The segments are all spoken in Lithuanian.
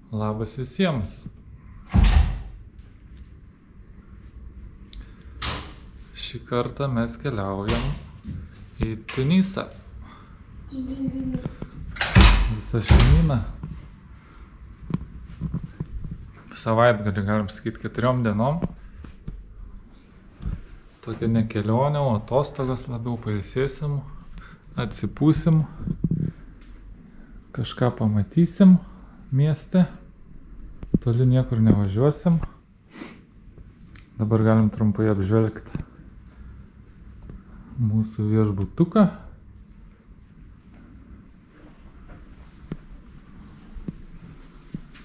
Labas visiems. Šį kartą mes keliaujam į Tunisą. Visa šeimyna. Savaitgalį, galim sakyti, 4 dienom. Tokia ne kelionė, o atostogos, labiau pailsėsim, atsipūsim, kažką pamatysim mieste, toli niekur nevažiuosim. Dabar galim trumpai apžvelgti mūsų viešbutuką.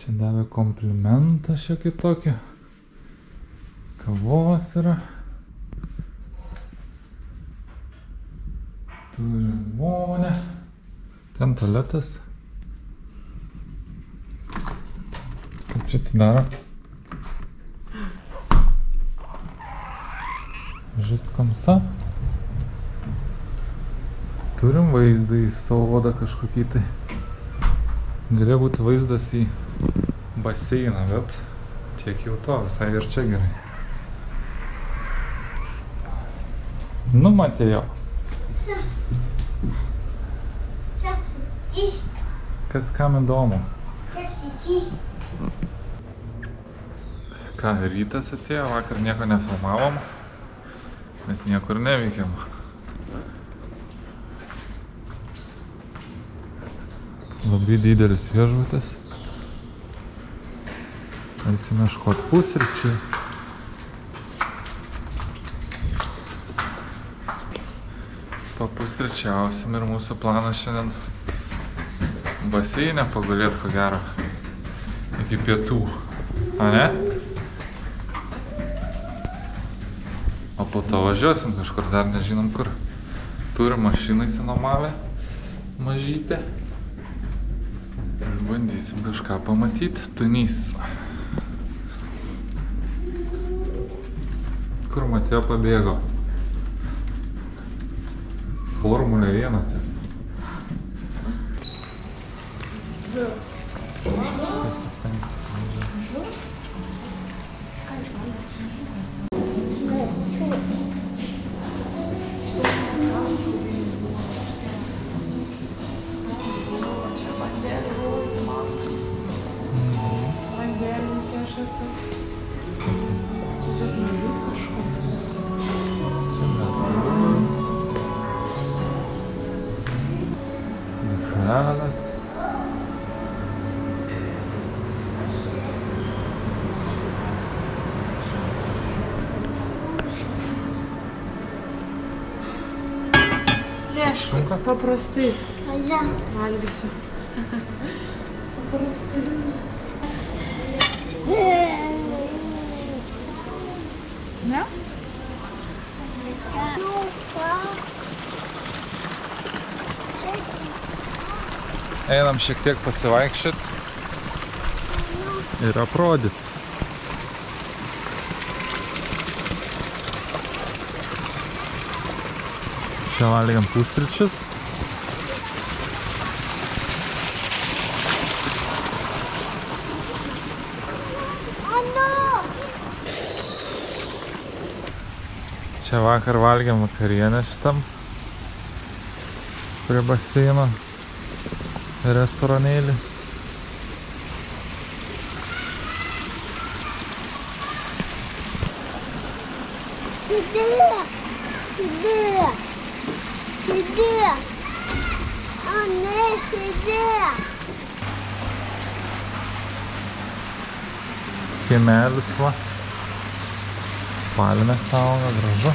Čia davė komplimentą šiokį tokį. Kavos yra. Turim vonę. Ten tualetas. Kaip čia atsidaro? Žist kamsa. Turim vaizdą į sodą kažkokį tai. Galėjo būti vaizdas į baseiną, bet tiek jau to, visai ir čia gerai. Nu, Matėjo. Kas kam įdomu? Ką, rytas atėjo, vakar nieko nefilmavom, mes niekur nevykiam. Labai didelis viešbutis. Eisim ieškot pusryčių. Papusryčiausim ir mūsų planas šiandien baseine pagulėt, ko gero, iki pietų. A ne? O po to važiuosim kažkur, dar nežinom kur. Turim mašiną įsinomavę, mažytę. Ir bandysim kažką pamatyti. Tunisą. Kur Matėjo pabėgo? Formulė 1 jis. Žalas. Šunka? Paprastai. Valgysiu. Paprastai. Ne? Einam šiek tiek pasivaikščiot ir aprodyt. Čia valgiam pusryčius. Čia vakar valgiam vakarienę šitam prie baseino restoranėlį. Kiemelis va. Palmės auga, gražu.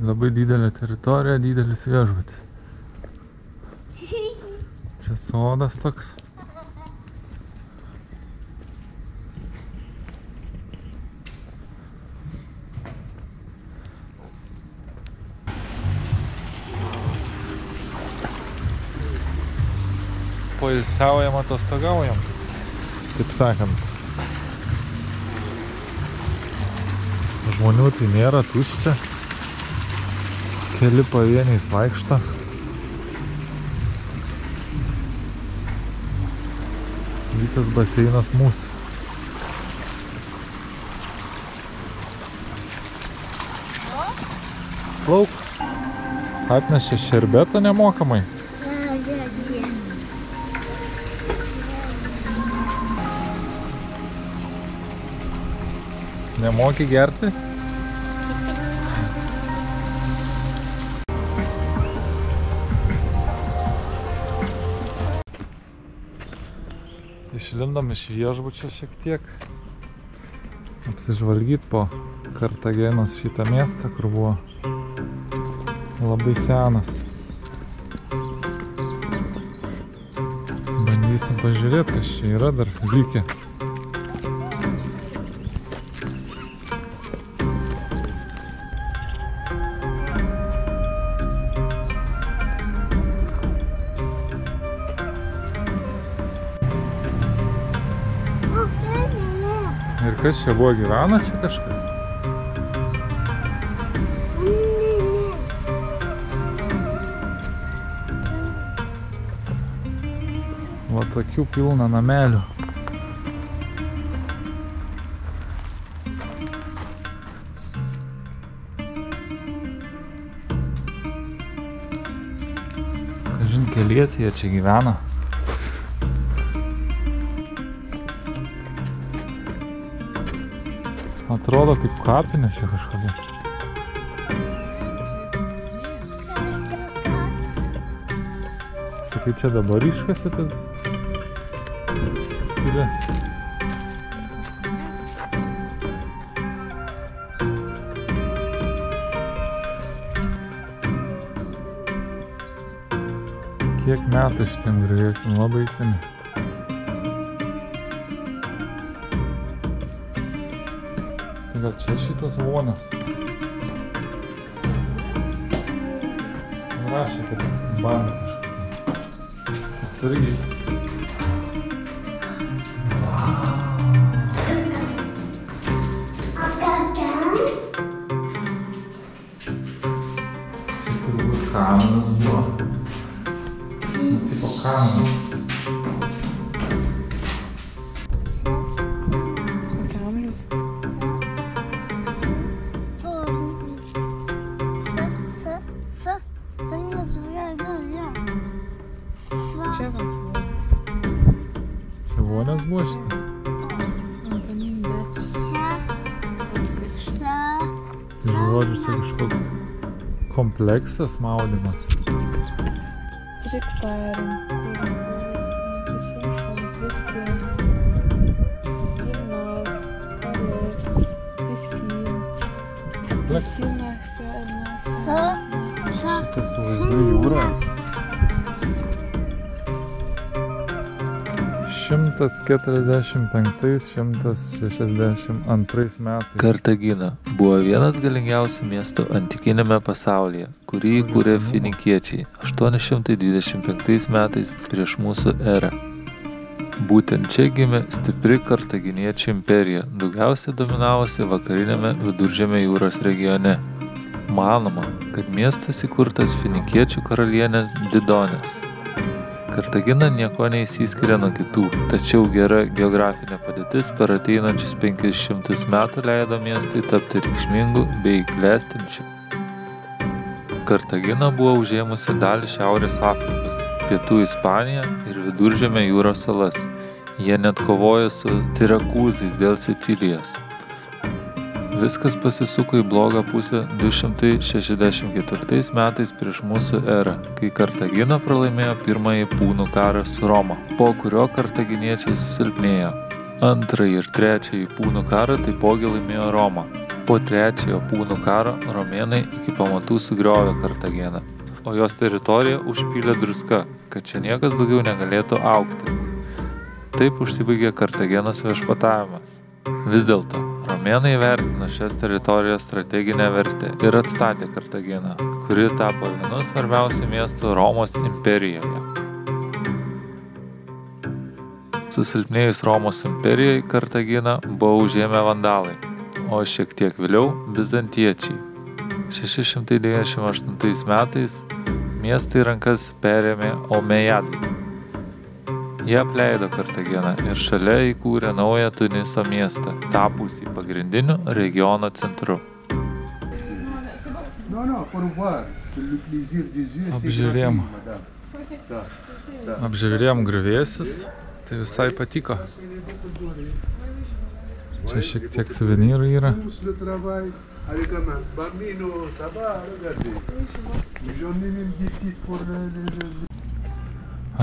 Labai didelė teritorija, didelis viešbutis. Čia sodas toks. Poilsiaujam, atostogaujam, taip sakant. Žmonių tai nėra, tuščia. Keli pavieniais vaikšto. Visas baseinas mūsų. Plauk. Atnešė šerbetą nemokamai. Nemoki gerti? Išlindom iš viešbučio šiek tiek. Apsižvalgyt po Kartagenos šitą miestą, kur buvo labai senas. Bandysim pažiūrėti, kas čia yra dar likę. Ir kas čia buvo, gyvena čia kažkas? Va tokių pilna namelių. Kažin keliesi jie čia gyvena. Atrodo kaip kapinė čia kažkokia. Sakai, čia dabar iškasi tas skylė. Kiek metų šitiem griuvėsim, labai seni. Gal čia šitos vonios? Rašė, kad banda kažkokia. Atsargiai. Čia turbūt kaminas buvo. Tipo kaminas. Čia vonios buvo šitą? Žodžiu, čia kažkoks kompleksas maudymas. Трактарин, Šitas su vaizdu jūra. 145–162 metais. Kartagina buvo vienas galingiausių miestų antikiniame pasaulyje, kurį įkūrė finikiečiai 825 metais prieš mūsų erą. Būtent čia gimė stipri kartaginiečių imperija, daugiausiai dominavusi vakarinėme Viduržemio jūros regione. Manoma, kad miestas įkurtas finikiečių karalienės Didonės. Kartagina nieko neįsiskiria nuo kitų, tačiau gera geografinė padėtis per ateinančius 500 metų leido miestui tapti reikšmingu bei klestinčiu. Kartagina buvo užėmusi dalį Šiaurės Afrikos, Pietų Ispaniją ir Viduržemio jūros salas. Jie net kovojo su Tirakūzais dėl Sicilijos. Viskas pasisuko į blogą pusę 264 metais prieš mūsų erą, kai Kartagina pralaimėjo pirmąjį Pūnų karą su Roma, po kurio kartaginiečiai susilpnėjo. Antrąjį ir trečiąjį Pūnų karą taipogi laimėjo Roma. Po trečiojo Pūnų karo romėnai iki pamatų sugriovė Kartaginą, o jos teritoriją užpylė druska, kad čia niekas daugiau negalėtų augti. Taip užsibaigė Kartagenos viešpatavimas. Vis dėlto, romėnai vertino šias teritorijos strateginę vertę ir atstatė Kartaginą, kuri tapo vienu svarbiausių miestų Romos imperijoje. Susilpnėjus Romos imperijai Kartaginą buvo užėmę vandalai. o šiek tiek vėliau bizantiečiai. 698 metais miestą į rankas perėmė Omejadai. Jie apleido Kartageną ir šalia įkūrė naują Tuniso miestą, tapusį pagrindiniu regiono centru. Apžiūrėjom griuvėsius, tai visai patiko. Čia šiek tiek suvenyrų yra.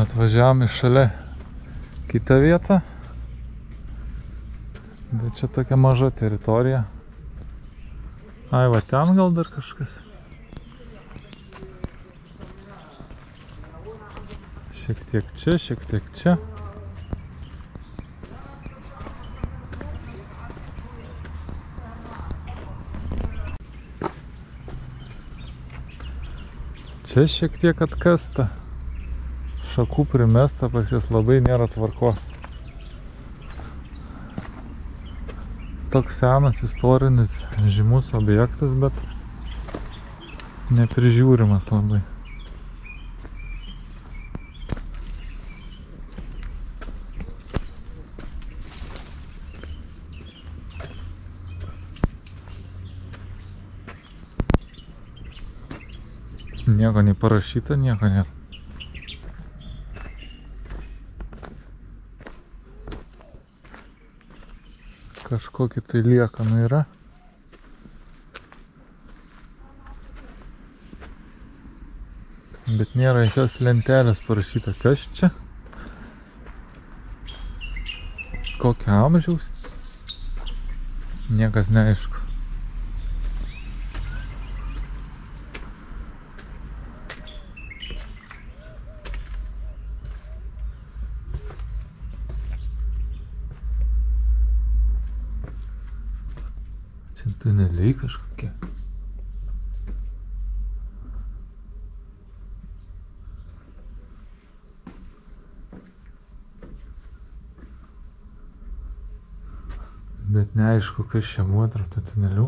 Atvažiavom iš šalia kitą vietą. Bet čia tokia maža teritorija. Ai, va ten gal dar kažkas. Šiek tiek čia, šiek tiek čia. Čia šiek tiek atkasta. Šakų primesta, pas jas labai nėra tvarkos. Toks senas istorinis žymus objektas, bet neprižiūrimas labai. Nieko nei parašyta, nieko nėra. Kažkokį tai liekanų yra. Bet nėra jokios lentelės parašyta, kas čia. Kokio amžiaus. Niekas neaišku. Tuneliai kažkokie. Bet neaišku, kas čia buvo tarp tų tunelių.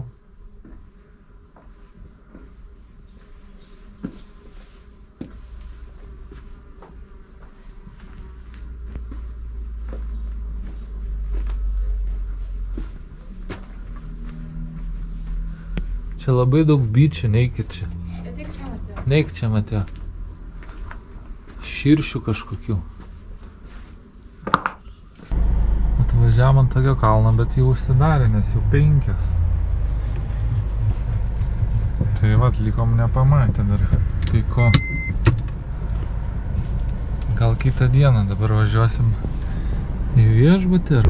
Čia labai daug bičių, neikit čia. Neik čia, Mateo. Širšių kažkokių. Atvažiavom ant tokio kalno, bet jau užsidarė, nes jau 5. Tai vat, likom nepamatę dar kai ko. Gal kitą dieną dabar važiuosim į viešbutį.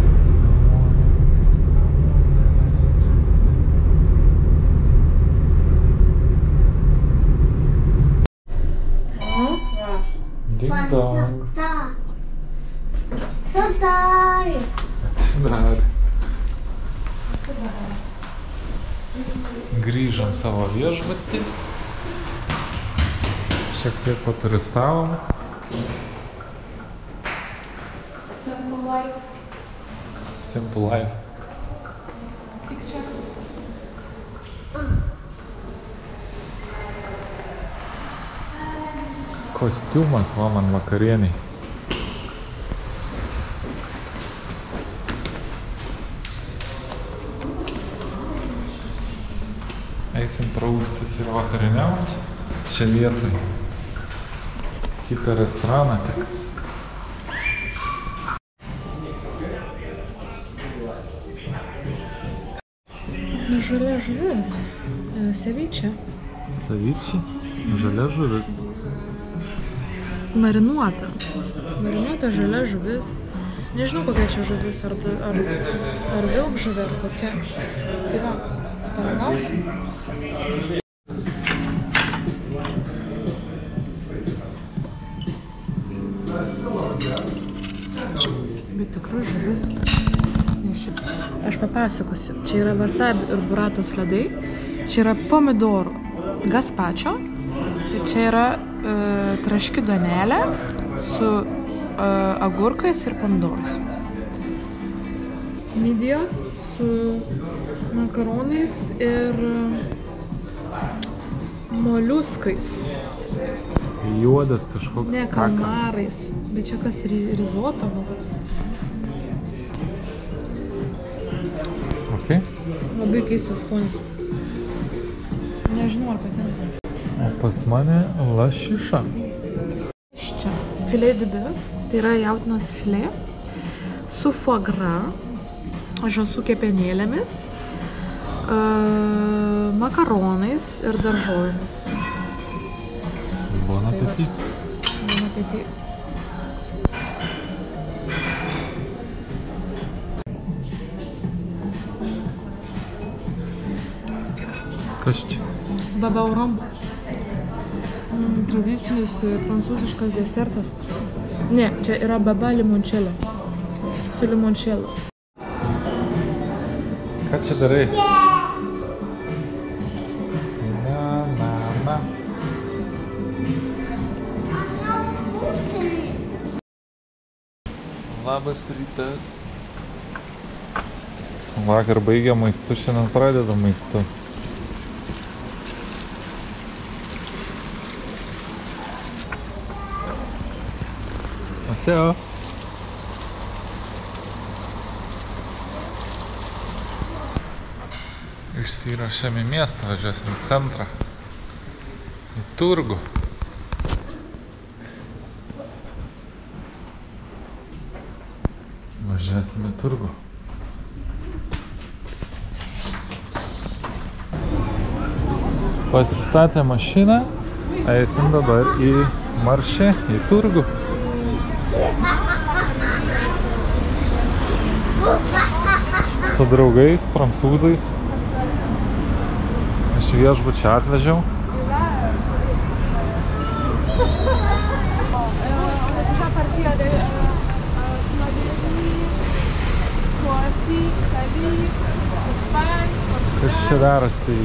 Ding dong. Atsidarė. Grįžom savo viešbutį. Šiek tiek paturistavom. Simple life. Simple life. Tik čia. Kostiumas, va man vakarieniai. Eisim praustis ir vakarieniaut. Čia vietoj. Kitą restoraną tik. Žalia žuvis. Ceviche. Ceviche. Žalia žuvis. Marinuota. Marinuota žalia žuvis. Nežinau, kokia čia žuvis, ar vilkžuvė, ar kokia. Tai va, paragausim. Bet tikrai žuvis. Aš papasakosiu. Čia yra wasabi ir buratos ledai. Čia yra pomidorų gazpačio. Ir čia yra traški duonelė su agurkais ir pomidorais. Midijos su makaronais ir moliuskais. Juodas kažkoks Ne, kalmarais. Bet čia kas rizoto gal. Okay. Labai keistas skonis. Nežinau, ar patinka. O pas mane lašiša. Čia filet de bœuf, tai yra jautienos filė su foie gras, žąsų kepenėlėmis, makaronais ir daržovėmis. Bon appétit. Bon appétit. Kas čia? Baba au rhum. Tradicinis prancūziškas desertas. Ne, čia yra baba limoncello. Su limoncello. Ką čia darai? Na. Labas rytas. Vakar baigė maistu, šiandien pradeda maistu. Mateo. Išsiruošėm į miestą, važiuosim į centrą, į turgų. Važiuosim į turgų. Pasistatė mašiną, eisim dabar į maršę, į turgų. Su draugais, prancūzais. Aš viešbučią atvežiau. Kas čia darosi?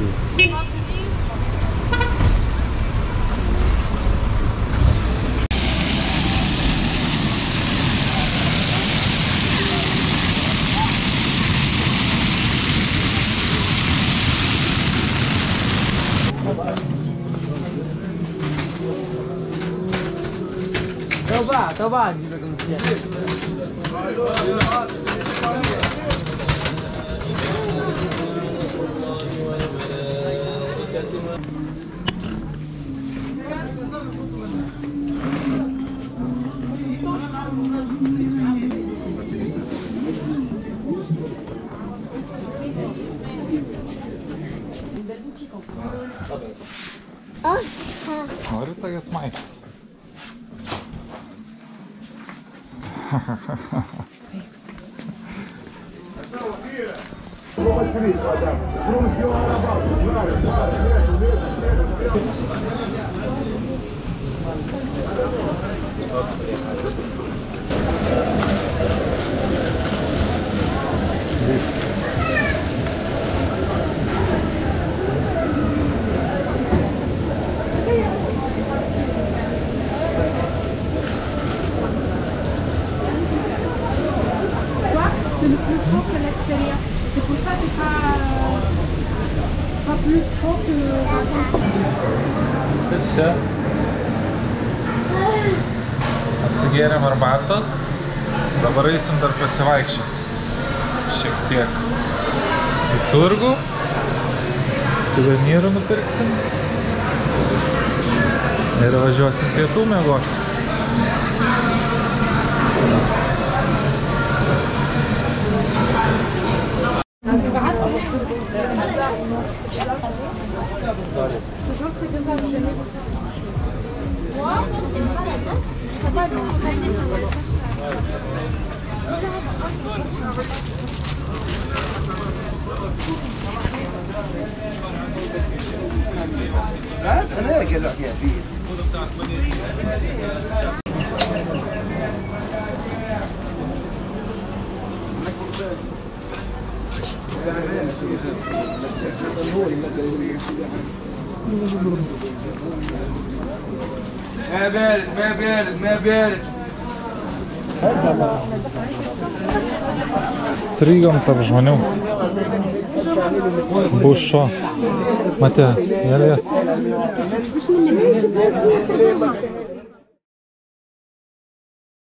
Tao va, giro con te. Nori tokias maišas? C'est le plus chaud que l'extérieur. C'est pour ça qu'il n'est pas plus chaud que... Ir čia atsigėrėm arbatos, dabar eisim dar pasivaikščioti šiek tiek į turgų, suvenyrų nupirksim ir važiuosim pietų miegoti. انا هيك اللي احكيها فيه. ما بارد ما بارد ما بارد. Strygom tarp žmonių. Bušo. Matė, vėlės.